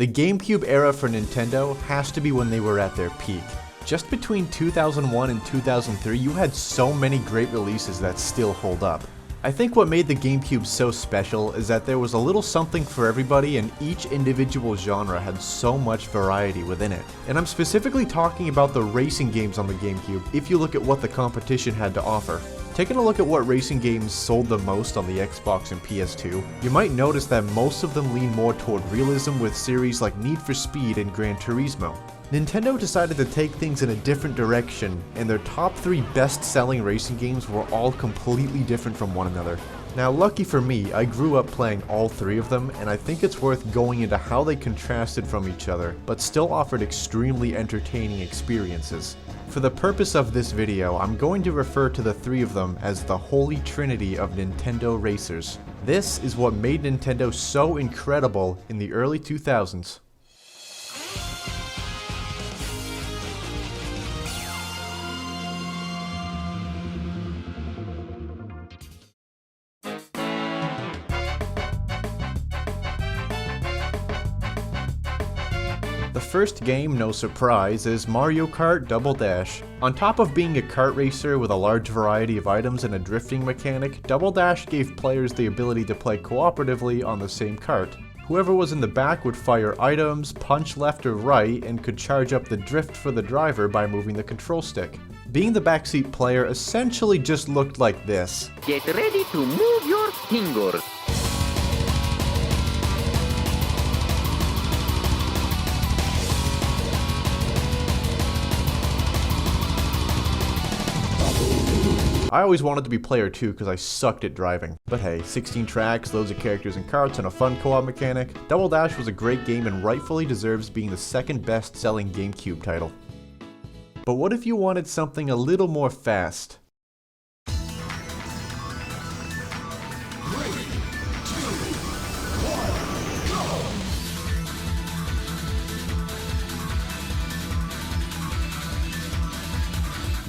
The GameCube era for Nintendo has to be when they were at their peak. Just between 2001 and 2003, you had so many great releases that still hold up. I think what made the GameCube so special is that there was a little something for everybody and each individual genre had so much variety within it. And I'm specifically talking about the racing games on the GameCube if you look at what the competition had to offer. Taking a look at what racing games sold the most on the Xbox and PS2, you might notice that most of them lean more toward realism with series like Need for Speed and Gran Turismo. Nintendo decided to take things in a different direction, and their top 3 best-selling racing games were all completely different from one another. Now, lucky for me, I grew up playing all 3 of them, and I think it's worth going into how they contrasted from each other, but still offered extremely entertaining experiences. For the purpose of this video, I'm going to refer to the 3 of them as the Holy Trinity of Nintendo Racers. This is what made Nintendo so incredible in the early 2000s. The first game, no surprise, is Mario Kart Double Dash. On top of being a kart racer with a large variety of items and a drifting mechanic, Double Dash gave players the ability to play cooperatively on the same kart. Whoever was in the back would fire items, punch left or right, and could charge up the drift for the driver by moving the control stick. Being the backseat player essentially just looked like this. Get ready to move your fingers. I always wanted to be player 2 because I sucked at driving. But hey, 16 tracks, loads of characters and karts, and a fun co-op mechanic. Double Dash was a great game and rightfully deserves being the second best selling GameCube title. But what if you wanted something a little more fast? 3, 2, 1, go!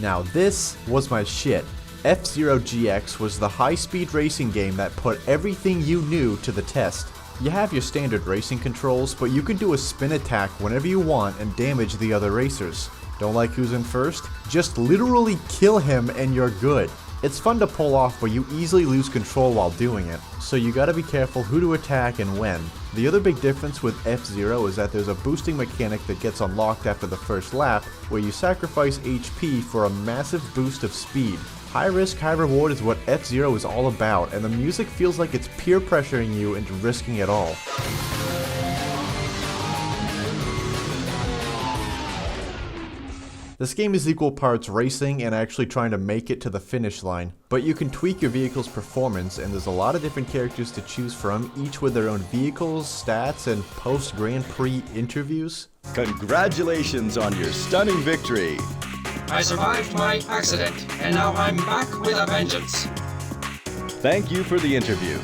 Now this was my shit. FZero GX was the high-speed racing game that put everything you knew to the test. You have your standard racing controls, but you can do a spin attack whenever you want and damage the other racers. Don't like who's in first? Just literally kill him and you're good. It's fun to pull off, but you easily lose control while doing it, so you gotta be careful who to attack and when. The other big difference with FZero is that there's a boosting mechanic that gets unlocked after the first lap, where you sacrifice HP for a massive boost of speed. High risk, high reward is what FZero is all about, and the music feels like it's peer pressuring you into risking it all. This game is equal parts racing and actually trying to make it to the finish line. But you can tweak your vehicle's performance, and there's a lot of different characters to choose from, each with their own vehicles, stats, and post-Grand Prix interviews. Congratulations on your stunning victory! I survived my accident, and now I'm back with a vengeance. Thank you for the interview.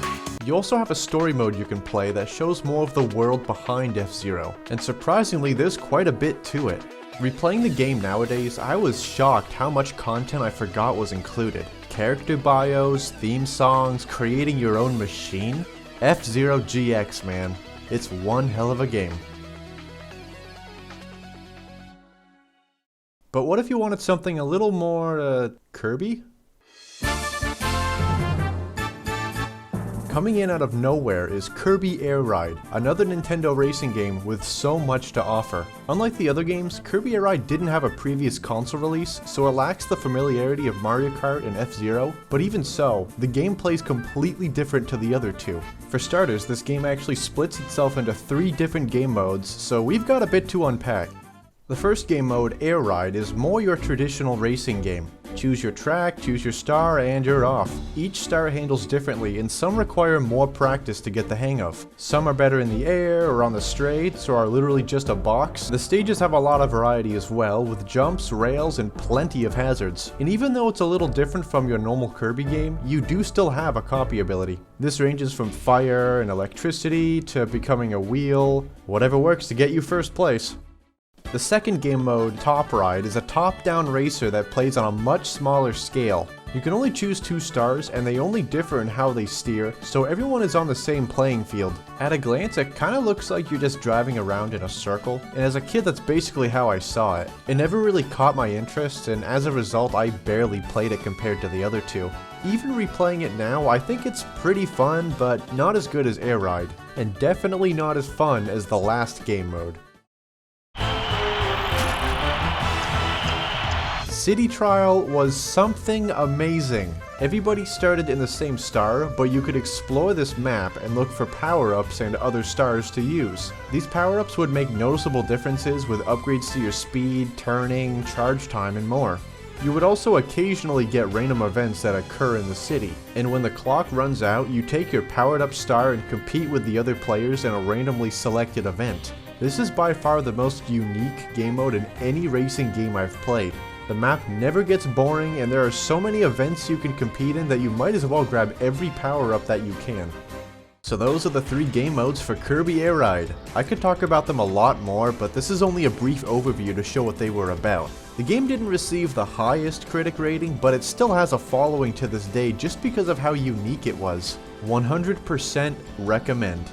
You also have a story mode you can play that shows more of the world behind F-Zero, and surprisingly there's quite a bit to it. Replaying the game nowadays, I was shocked how much content I forgot was included. Character bios, theme songs, creating your own machine. FZero GX, man. It's one hell of a game. But what if you wanted something a little more, Kirby? Coming in out of nowhere is Kirby Airride, another Nintendo racing game with so much to offer. Unlike the other games, Kirby Airride didn't have a previous console release, so it lacks the familiarity of Mario Kart and F-Zero, but even so, the gameplay is completely different to the other two. For starters, this game actually splits itself into 3 different game modes, so we've got a bit to unpack. The first game mode, Airride, is more your traditional racing game. Choose your track, choose your star, and you're off. Each star handles differently, and some require more practice to get the hang of. Some are better in the air, or on the straights, or are literally just a box. The stages have a lot of variety as well, with jumps, rails, and plenty of hazards. And even though it's a little different from your normal Kirby game, you do still have a copy ability. This ranges from fire and electricity to becoming a wheel, whatever works to get you first place. The second game mode, Top Ride, is a top-down racer that plays on a much smaller scale. You can only choose 2 stars, and they only differ in how they steer, so everyone is on the same playing field. At a glance, it kinda looks like you're just driving around in a circle, and as a kid that's basically how I saw it. It never really caught my interest, and as a result I barely played it compared to the other 2. Even replaying it now, I think it's pretty fun, but not as good as Airride, and definitely not as fun as the last game mode. City Trial was something amazing. Everybody started in the same star, but you could explore this map and look for power-ups and other stars to use. These power-ups would make noticeable differences with upgrades to your speed, turning, charge time, and more. You would also occasionally get random events that occur in the city, and when the clock runs out, you take your powered-up star and compete with the other players in a randomly selected event. This is by far the most unique game mode in any racing game I've played. The map never gets boring, and there are so many events you can compete in that you might as well grab every power-up that you can. So those are the 3 game modes for Kirby Airride. I could talk about them a lot more, but this is only a brief overview to show what they were about. The game didn't receive the highest critic rating, but it still has a following to this day just because of how unique it was. 100% recommend.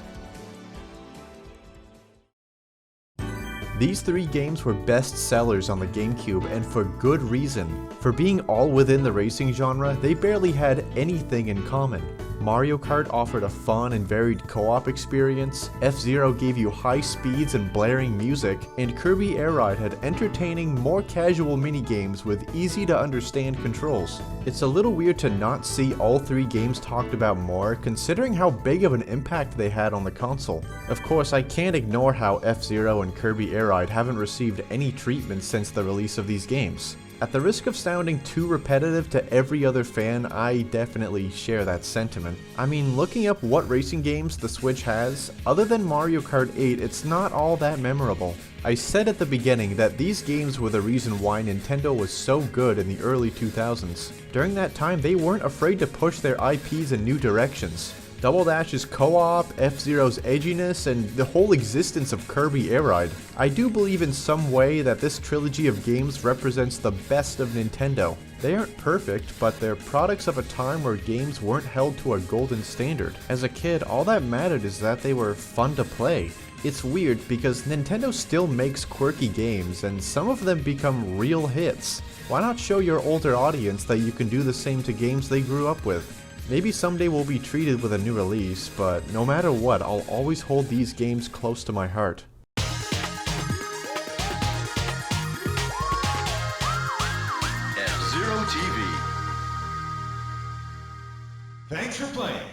These 3 games were best sellers on the GameCube, and for good reason. For being all within the racing genre, they barely had anything in common. Mario Kart offered a fun and varied co-op experience, FZero gave you high speeds and blaring music, and Kirby Airride had entertaining, more casual minigames with easy to understand controls. It's a little weird to not see all 3 games talked about more, considering how big of an impact they had on the console. Of course, I can't ignore how FZero and Kirby Airride haven't received any treatment since the release of these games. At the risk of sounding too repetitive to every other fan, I definitely share that sentiment. I mean, looking up what racing games the Switch has, other than Mario Kart 8, it's not all that memorable. I said at the beginning that these games were the reason why Nintendo was so good in the early 2000s. During that time, they weren't afraid to push their IPs in new directions. Double Dash's co-op, F-Zero's edginess, and the whole existence of Kirby Airride. I do believe in some way that this trilogy of games represents the best of Nintendo. They aren't perfect, but they're products of a time where games weren't held to a golden standard. As a kid, all that mattered is that they were fun to play. It's weird because Nintendo still makes quirky games, and some of them become real hits. Why not show your older audience that you can do the same to games they grew up with? Maybe someday we'll be treated with a new release, but no matter what, I'll always hold these games close to my heart. FZero TV. Thanks for playing.